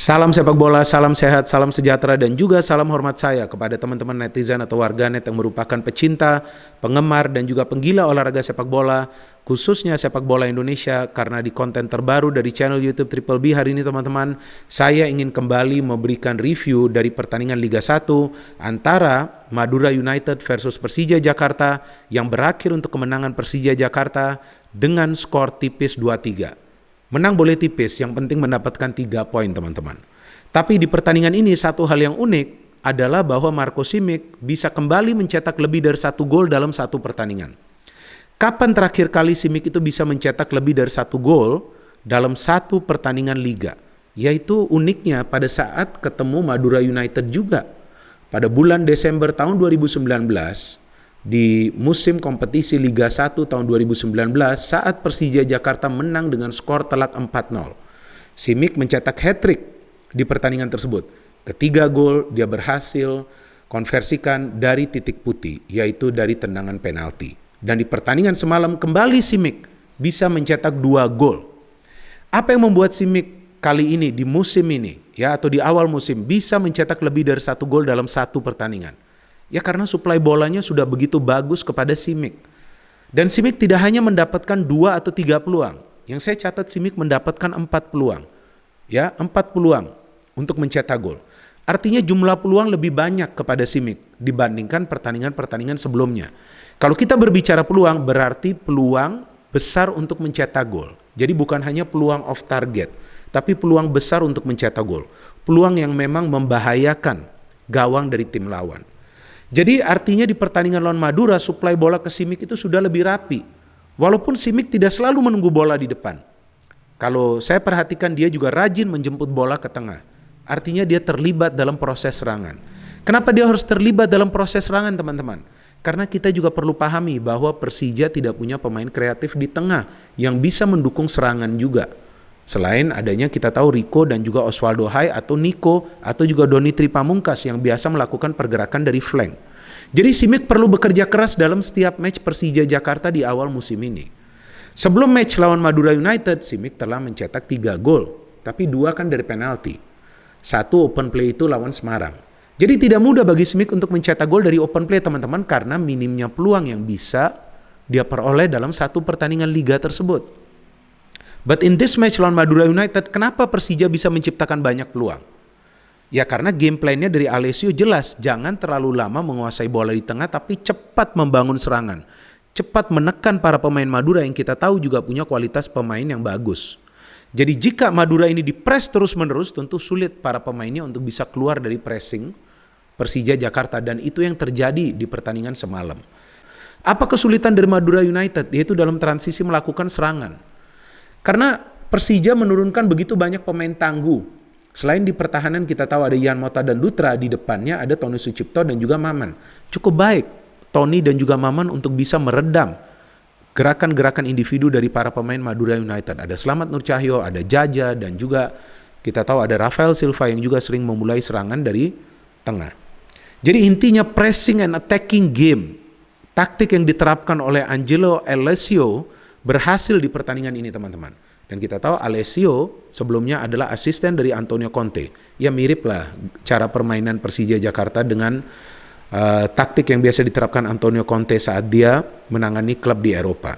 Salam sepak bola, salam sehat, salam sejahtera, dan juga salam hormat saya kepada teman-teman netizen atau warganet yang merupakan pecinta, penggemar, dan juga penggila olahraga sepak bola, khususnya sepak bola Indonesia. Karena di konten terbaru dari channel YouTube Triple B hari ini teman-teman, saya ingin kembali memberikan review dari pertandingan Liga 1 antara Madura United versus Persija Jakarta yang berakhir untuk kemenangan Persija Jakarta dengan skor tipis 2-3. Menang boleh tipis, yang penting mendapatkan 3 poin teman-teman. Tapi di pertandingan ini satu hal yang unik adalah bahwa Marco Simic bisa kembali mencetak lebih dari 1 gol dalam satu pertandingan. Kapan terakhir kali Simic itu bisa mencetak lebih dari 1 gol dalam satu pertandingan liga? Yaitu uniknya pada saat ketemu Madura United juga. Pada bulan Desember tahun 2019, di musim kompetisi Liga 1 tahun 2019 saat Persija Jakarta menang dengan skor telak 4-0. Simic mencetak hat-trick di pertandingan tersebut. Ketiga gol dia berhasil konversikan dari titik putih, yaitu dari tendangan penalti. Dan di pertandingan semalam kembali Simic bisa mencetak 2 gol. Apa yang membuat Simic kali ini di musim ini ya atau di awal musim bisa mencetak lebih dari 1 gol dalam satu pertandingan? Ya karena suplai bolanya sudah begitu bagus kepada Simic. Dan Simic tidak hanya mendapatkan 2 atau 3 peluang. Yang saya catat Simic mendapatkan 4 peluang. Ya, 4 peluang untuk mencetak gol. Artinya jumlah peluang lebih banyak kepada Simic dibandingkan pertandingan-pertandingan sebelumnya. Kalau kita berbicara peluang berarti peluang besar untuk mencetak gol. Jadi bukan hanya peluang off target, tapi peluang besar untuk mencetak gol. Peluang yang memang membahayakan gawang dari tim lawan. Jadi artinya di pertandingan lawan Madura suplai bola ke Simic itu sudah lebih rapi. Walaupun Simic tidak selalu menunggu bola di depan. Kalau saya perhatikan dia juga rajin menjemput bola ke tengah. Artinya dia terlibat dalam proses serangan. Kenapa dia harus terlibat dalam proses serangan teman-teman? Karena kita juga perlu pahami bahwa Persija tidak punya pemain kreatif di tengah yang bisa mendukung serangan juga. Selain adanya kita tahu Rico dan juga Osvaldo Hai atau Nico atau juga Doni Tripamungkas yang biasa melakukan pergerakan dari flank. Jadi Simic perlu bekerja keras dalam setiap match Persija Jakarta di awal musim ini. Sebelum match lawan Madura United, Simic telah mencetak 3 gol, tapi 2 kan dari penalti. 1 open play itu lawan Semarang. Jadi tidak mudah bagi Simic untuk mencetak gol dari open play teman-teman karena minimnya peluang yang bisa dia peroleh dalam satu pertandingan liga tersebut. But in this match lawan Madura United, kenapa Persija bisa menciptakan banyak peluang? Ya karena game plan-nya dari Alessio jelas, jangan terlalu lama menguasai bola di tengah tapi cepat membangun serangan. Cepat menekan para pemain Madura yang kita tahu juga punya kualitas pemain yang bagus. Jadi jika Madura ini di-press terus-menerus, tentu sulit para pemainnya untuk bisa keluar dari pressing Persija Jakarta dan itu yang terjadi di pertandingan semalam. Apa kesulitan dari Madura United? Yaitu dalam transisi melakukan serangan. Karena Persija menurunkan begitu banyak pemain tangguh. Selain di pertahanan kita tahu ada Yan Mota dan Dutra, di depannya ada Tony Sucipto dan juga Maman. Cukup baik Tony dan juga Maman untuk bisa meredam gerakan-gerakan individu dari para pemain Madura United. Ada Slamet Nur Cahyo, ada Jaja, dan juga kita tahu ada Rafael Silva yang juga sering memulai serangan dari tengah. Jadi intinya pressing and attacking game, taktik yang diterapkan oleh Angelo Alessio berhasil di pertandingan ini teman-teman. Dan kita tahu Alessio sebelumnya adalah asisten dari Antonio Conte. Ya mirip lah cara permainan Persija Jakarta dengan taktik yang biasa diterapkan Antonio Conte saat dia menangani klub di Eropa.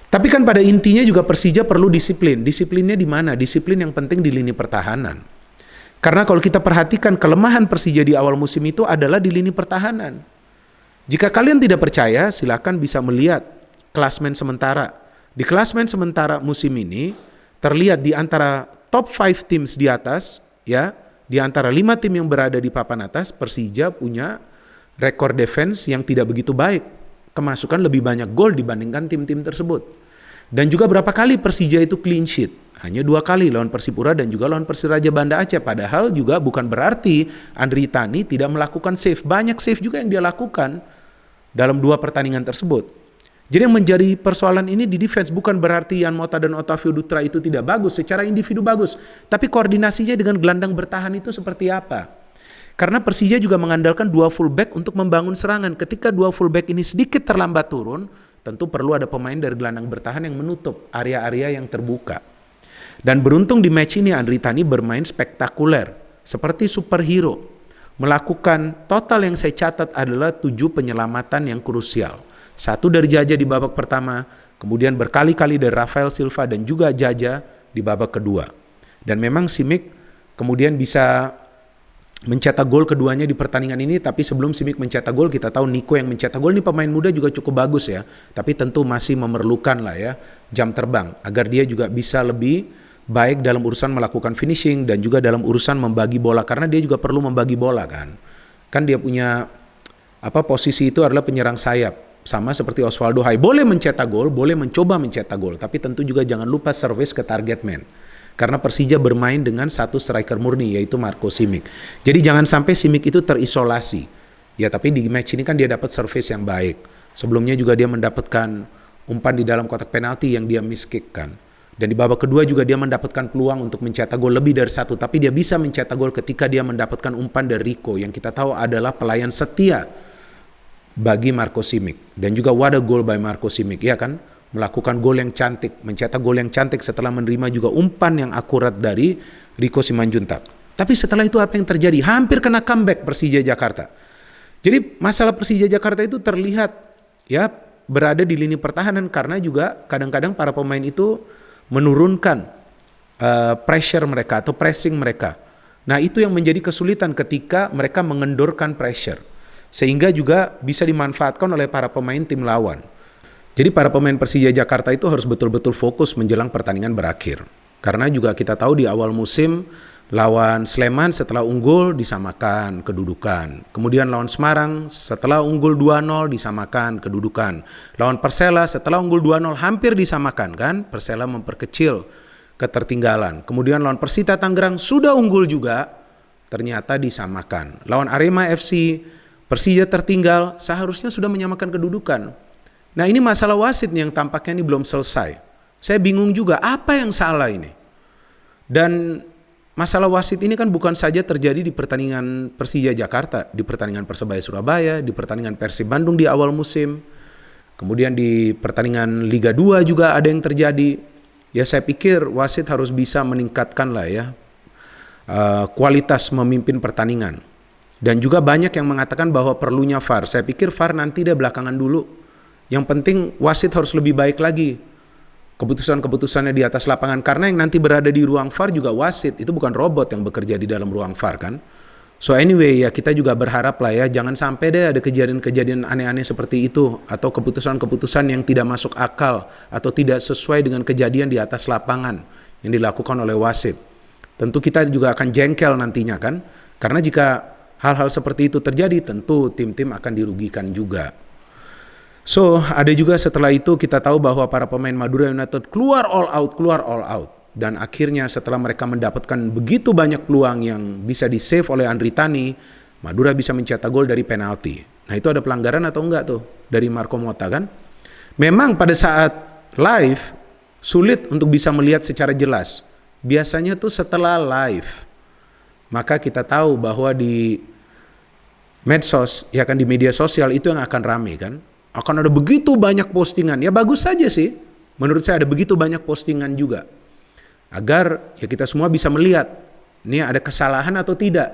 Tapi kan pada intinya juga Persija perlu disiplin. Disiplinnya di mana? Disiplin yang penting di lini pertahanan. Karena kalau kita perhatikan kelemahan Persija di awal musim itu adalah di lini pertahanan. Jika kalian tidak percaya, silakan bisa melihat klasmen sementara. Di klasmen sementara musim ini terlihat di antara top 5 teams di atas, ya, di antara 5 tim yang berada di papan atas, Persija punya rekor defense yang tidak begitu baik. Kemasukan lebih banyak gol dibandingkan tim-tim tersebut. Dan juga berapa kali Persija itu clean sheet? Hanya 2 kali lawan Persipura dan juga lawan Persiraja Banda Aceh. Padahal juga bukan berarti Andri Tani tidak melakukan save. Banyak save juga yang dia lakukan dalam 2 pertandingan tersebut. Jadi yang menjadi persoalan ini di defense bukan berarti Yan Mota dan Otavio Dutra itu tidak bagus, secara individu bagus. Tapi koordinasinya dengan gelandang bertahan itu seperti apa? Karena Persija juga mengandalkan 2 fullback untuk membangun serangan. Ketika 2 fullback ini sedikit terlambat turun, tentu perlu ada pemain dari gelandang bertahan yang menutup area-area yang terbuka. Dan beruntung di match ini Andri Tani bermain spektakuler, seperti superhero. Melakukan total yang saya catat adalah 7 penyelamatan yang krusial. 1 dari Jaja di babak pertama, kemudian berkali-kali dari Rafael Silva dan juga Jaja di babak kedua. Dan memang Simic kemudian bisa mencetak gol keduanya di pertandingan ini, tapi sebelum Simic mencetak gol, kita tahu Nico yang mencetak gol. Ini pemain muda juga cukup bagus ya, tapi tentu masih memerlukan lah ya jam terbang agar dia juga bisa lebih baik dalam urusan melakukan finishing dan juga dalam urusan membagi bola, karena dia juga perlu membagi bola kan dia punya posisi itu adalah penyerang sayap, sama seperti Osvaldo Hai, boleh mencetak gol, boleh mencoba mencetak gol, tapi tentu juga jangan lupa service ke target man. Karena Persija bermain dengan 1 striker murni, yaitu Marco Simic. Jadi jangan sampai Simic itu terisolasi. Ya, tapi di match ini kan dia dapat service yang baik. Sebelumnya juga dia mendapatkan umpan di dalam kotak penalti yang dia miss kick kan. Dan di babak kedua juga dia mendapatkan peluang untuk mencetak gol lebih dari 1. Tapi dia bisa mencetak gol ketika dia mendapatkan umpan dari Rico, yang kita tahu adalah pelayan setia bagi Marco Simic. Dan juga what a goal by Marco Simic, ya kan? Melakukan gol yang cantik, mencetak gol yang cantik setelah menerima juga umpan yang akurat dari Rico Simanjuntak. Tapi setelah itu apa yang terjadi? Hampir kena comeback Persija Jakarta. Jadi masalah Persija Jakarta itu terlihat ya berada di lini pertahanan, karena juga kadang-kadang para pemain itu menurunkan pressure mereka atau pressing mereka. Nah, itu yang menjadi kesulitan ketika mereka mengendorkan pressure, sehingga juga bisa dimanfaatkan oleh para pemain tim lawan. Jadi para pemain Persija Jakarta itu harus betul-betul fokus menjelang pertandingan berakhir. Karena juga kita tahu di awal musim lawan Sleman setelah unggul disamakan kedudukan. Kemudian lawan Semarang setelah unggul 2-0 disamakan kedudukan. Lawan Persela setelah unggul 2-0 hampir disamakan kan. Persela memperkecil ketertinggalan. Kemudian lawan Persita Tangerang sudah unggul juga, ternyata disamakan. Lawan Arema FC Persija tertinggal, seharusnya sudah menyamakan kedudukan. Nah, ini masalah wasit yang tampaknya ini belum selesai. Saya bingung juga apa yang salah ini. Dan masalah wasit ini kan bukan saja terjadi di pertandingan Persija Jakarta, di pertandingan Persebaya Surabaya, di pertandingan Persib Bandung di awal musim. Kemudian di pertandingan Liga 2 juga ada yang terjadi. Ya, saya pikir wasit harus bisa meningkatkan lah ya kualitas memimpin pertandingan. Dan juga banyak yang mengatakan bahwa perlunya VAR. Saya pikir VAR nanti dia belakangan dulu. Yang penting wasit harus lebih baik lagi keputusan-keputusannya di atas lapangan, karena yang nanti berada di ruang VAR juga wasit, itu bukan robot yang bekerja di dalam ruang VAR kan. So anyway, ya kita juga berharap lah ya jangan sampai deh ada kejadian-kejadian aneh-aneh seperti itu, atau keputusan-keputusan yang tidak masuk akal atau tidak sesuai dengan kejadian di atas lapangan yang dilakukan oleh wasit. Tentu kita juga akan jengkel nantinya kan, karena jika hal-hal seperti itu terjadi tentu tim-tim akan dirugikan juga. So, ada juga setelah itu kita tahu bahwa para pemain Madura United keluar all out. Dan akhirnya setelah mereka mendapatkan begitu banyak peluang yang bisa di-save oleh Andri Tani, Madura bisa mencetak gol dari penalti. Nah, itu ada pelanggaran atau enggak tuh dari Marco Motta kan? Memang pada saat live sulit untuk bisa melihat secara jelas. Biasanya tuh setelah live, maka kita tahu bahwa di medsos, ya kan, di media sosial itu yang akan rame kan. Akan ada begitu banyak postingan. Ya bagus saja sih. Menurut saya ada begitu banyak postingan juga. Agar ya kita semua bisa melihat ini ada kesalahan atau tidak.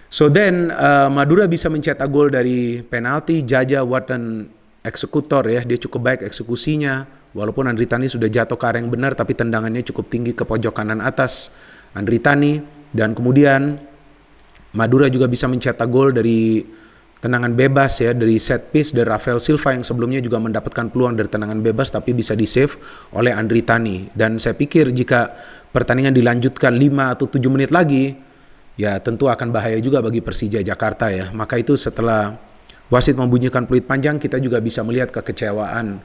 So then Madura bisa mencetak gol dari penalti. Jaja what an eksekutor ya. Dia cukup baik eksekusinya. Walaupun Andri Tani sudah jatuh ke arah yang benar, tapi tendangannya cukup tinggi ke pojok kanan atas Andri Tani. Dan kemudian Madura juga bisa mencetak gol dari tendangan bebas ya, dari set piece dari Rafael Silva yang sebelumnya juga mendapatkan peluang dari tendangan bebas tapi bisa di-save oleh Andri Tani. Dan saya pikir jika pertandingan dilanjutkan 5 atau 7 menit lagi, ya tentu akan bahaya juga bagi Persija Jakarta ya. Maka itu setelah wasit membunyikan peluit panjang, kita juga bisa melihat kekecewaan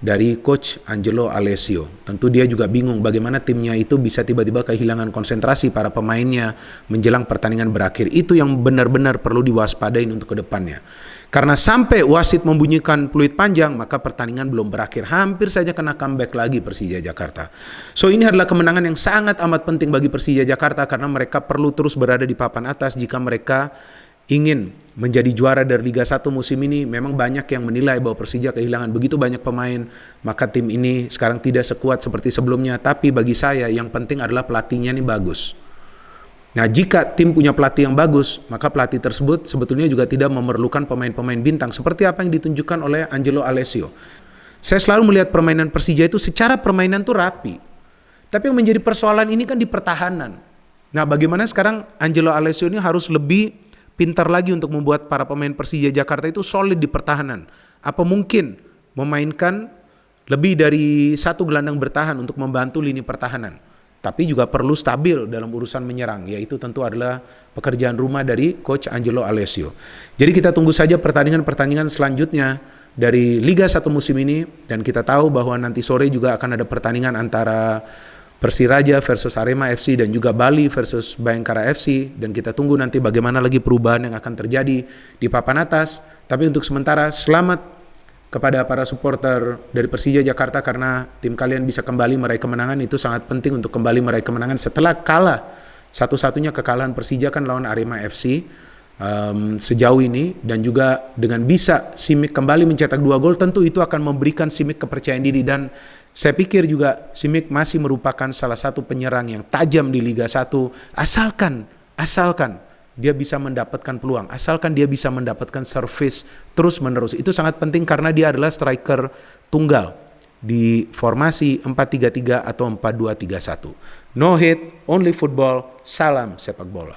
dari coach Angelo Alessio. Tentu dia juga bingung bagaimana timnya itu bisa tiba-tiba kehilangan konsentrasi para pemainnya menjelang pertandingan berakhir. Itu yang benar-benar perlu diwaspadain untuk kedepannya. Karena sampai wasit membunyikan peluit panjang, maka pertandingan belum berakhir. Hampir saja kena comeback lagi Persija Jakarta. So ini adalah kemenangan yang sangat amat penting bagi Persija Jakarta, karena mereka perlu terus berada di papan atas jika mereka ingin menjadi juara dari Liga 1 musim ini, memang banyak yang menilai bahwa Persija kehilangan begitu banyak pemain, maka tim ini sekarang tidak sekuat seperti sebelumnya. Tapi bagi saya yang penting adalah pelatihnya ini bagus. Nah, jika tim punya pelatih yang bagus, maka pelatih tersebut sebetulnya juga tidak memerlukan pemain-pemain bintang seperti apa yang ditunjukkan oleh Angelo Alessio. Saya selalu melihat permainan Persija itu secara permainan tuh rapi. Tapi yang menjadi persoalan ini kan di pertahanan. Nah, bagaimana sekarang Angelo Alessio ini harus lebih pintar lagi untuk membuat para pemain Persija Jakarta itu solid di pertahanan. Apa mungkin memainkan lebih dari satu gelandang bertahan untuk membantu lini pertahanan? Tapi juga perlu stabil dalam urusan menyerang, yaitu tentu adalah pekerjaan rumah dari Coach Angelo Alessio. Jadi kita tunggu saja pertandingan-pertandingan selanjutnya dari Liga 1 musim ini, dan kita tahu bahwa nanti sore juga akan ada pertandingan antara Persiraja versus Arema FC dan juga Bali versus Bayangkara FC, dan kita tunggu nanti bagaimana lagi perubahan yang akan terjadi di papan atas. Tapi untuk sementara selamat kepada para supporter dari Persija Jakarta karena tim kalian bisa kembali meraih kemenangan. Itu sangat penting untuk kembali meraih kemenangan setelah kalah. Satu-satunya kekalahan Persija kan lawan Arema FC sejauh ini, dan juga dengan bisa Simic kembali mencetak 2 gol, tentu itu akan memberikan Simic kepercayaan diri, dan saya pikir juga Simic masih merupakan salah satu penyerang yang tajam di Liga 1 asalkan dia bisa mendapatkan peluang, asalkan dia bisa mendapatkan service terus-menerus. Itu sangat penting karena dia adalah striker tunggal di formasi 4-3-3 atau 4-2-3-1. No hit, only football, salam sepak bola.